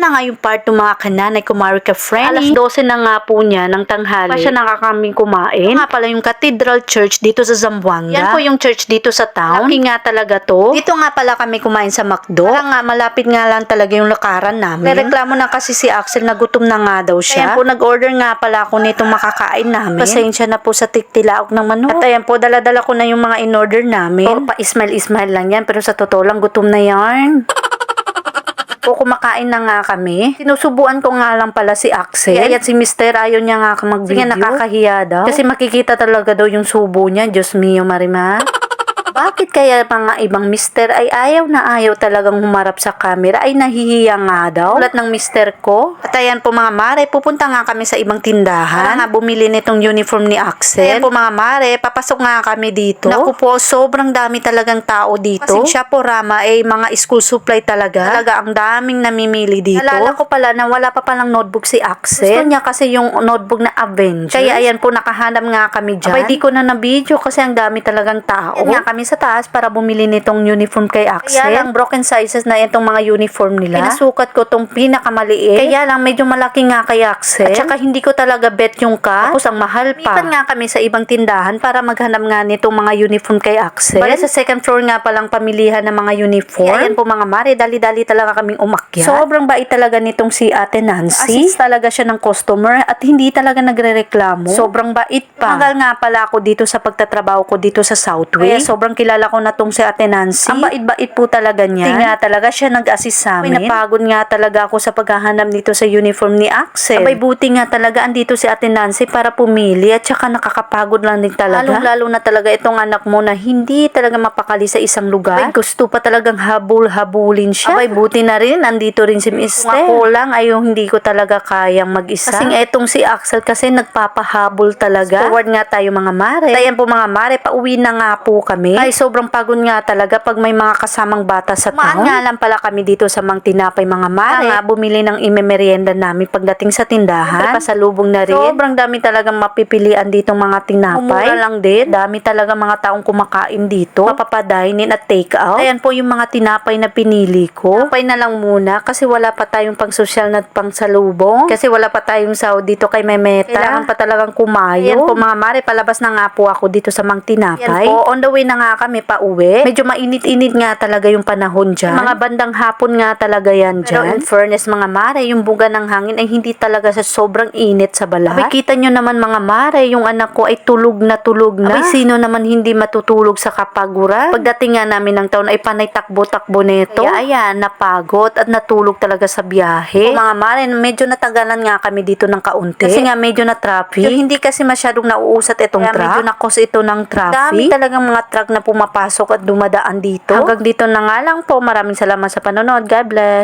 na nga yung part ng mga kananay kumari ka friend. Alas 12 na nga po niya ng tanghali. Pa siya nakakaming kumain. Nga pala yung Cathedral Church dito sa Zamboanga. Yan po yung church dito sa town. Laki nga talaga to. Dito nga pala kami kumain sa McDo. Kaya nga malapit nga lang talaga yung lakaran namin. Nireklamo na kasi si Axel na gutom na nga daw siya. Ayan po nag-order nga pala ako nitong makakain namin. Pasensya na po sa tiktilaok ng manok. At ayan po dala-dala ko na yung mga in-order namin. O pa-ismail-ismail lang yan pero sa totoo lang gutom na yan. Po kumakain na nga kami. Sinusubuan ko nga lang pala si Axel. Ayan si Mister ayaw niya nga mag-video. Sige, nakakahiya daw. Kasi makikita talaga daw yung subo niya. Diyos mio, Marimar. Bakit kaya mga ibang mister ay ayaw na ayaw talagang humarap sa camera ay nahihiya nga daw? Ulat ng mister ko. At ayan po mga mare, pupunta nga kami sa ibang tindahan. Para nga bumili nitong uniform ni Axel. Ayan po mga mare, papasok nga kami dito. Naku po, sobrang dami talagang tao dito. Pasensya po Rama, mga school supply talaga. Talaga ang daming namimili dito. Nalala ko pala na wala pa palang notebook si Axel. Gusto niya kasi yung notebook na Avengers. Kaya ayan po, nakahanap nga kami dyan. Abay, di ko na na-video kasi ang dami talagang tao. Ayan nga kami sa taas para bumili nitong uniform kay Axel. Kaya lang broken sizes na itong mga uniform nila. Pinasukat ko tong pinakamaliit. Kaya lang medyo malaki nga kay Axel. At saka hindi ko talaga bet yung tapos ang mahal pa. Lipat nga kami sa ibang tindahan para maghanap nga nitong mga uniform kay Axel. Bale sa second floor nga palang pamilihan ng mga uniform. Kaya ayan po mga mare, dali-dali talaga kaming umakyat. Sobrang bait talaga nitong si Ate Nancy. Assist talaga siya ng customer at hindi talaga nagrereklamo. Sobrang bait pa. Tagal nga pala ako dito sa pagtatrabaho ko dito sa Southway. Kaya sobrang kilala ko na tong si Ate Nancy. Ang bait-bait po talaga niya. Hindi nga talaga siya nag-assist sa amin. Napagod nga talaga ako sa paghahanap dito sa uniform ni Axel. Abay buti nga talaga andito si Ate Nancy para pumili at saka nakakapagod lang din talaga. Lalo na talaga itong anak mo na hindi talaga mapakali sa isang lugar. Abay gusto pa talagang habul-habulin siya. Abay buti na rin andito rin si Mister. Kung ako lang ay yung hindi ko talaga kayang mag-isa. Kasing etong si Axel kasi nagpapahabol talaga. Forward nga tayo mga mare. Ayan po mga mare, pauwi na nga po kami. Ay sobrang pagod nga talaga pag may mga kasamang bata sa town. Nga lang pala kami dito sa Mang Tinapay mga mare. Nga bumili ng imemerienda namin pagdating sa tindahan. Pasalubong na rin. Sobrang dami talagang mapipilian ditong mga tinapay. Mura lang din. Dami talaga mga taong kumakain dito. Mapapadainin at take out. Ayan po yung mga tinapay na pinili ko. Tinapay na lang muna kasi wala pa tayong pang social na pangsalubong. Kasi wala pa tayong sahod dito kay Memeta. Kailangan pa talagang kumayo. Ayan po mga mare, palabas na nga po ako dito sa Mang Tinapay. Ayan po, on the way na nga kami pa uwi. Medyo mainit-init nga talaga yung panahon dyan. Yung mga bandang hapon nga talaga yan dyan. Pero in fairness mga mare, yung buga ng hangin ay hindi talaga sa sobrang init sa balat. Abay, kita nyo naman mga mare, yung anak ko ay tulog na tulog na. Abay, sino naman hindi matutulog sa kapaguran? Pagdating nga namin ng taon ay panay takbo-takbo nito. Kaya ayan, napagod at natulog talaga sa biyahe. O mga mare, medyo natagalan nga kami dito ng kaunti. Kasi nga medyo na traffic. Hindi kasi masyadong nauusat itong truck. Medyo na-cause ito ng traffic. Dami talagang mga truck na pumapasok at dumadaan dito. Hanggang dito na nga lang po. Maraming salamat sa panonood. God bless.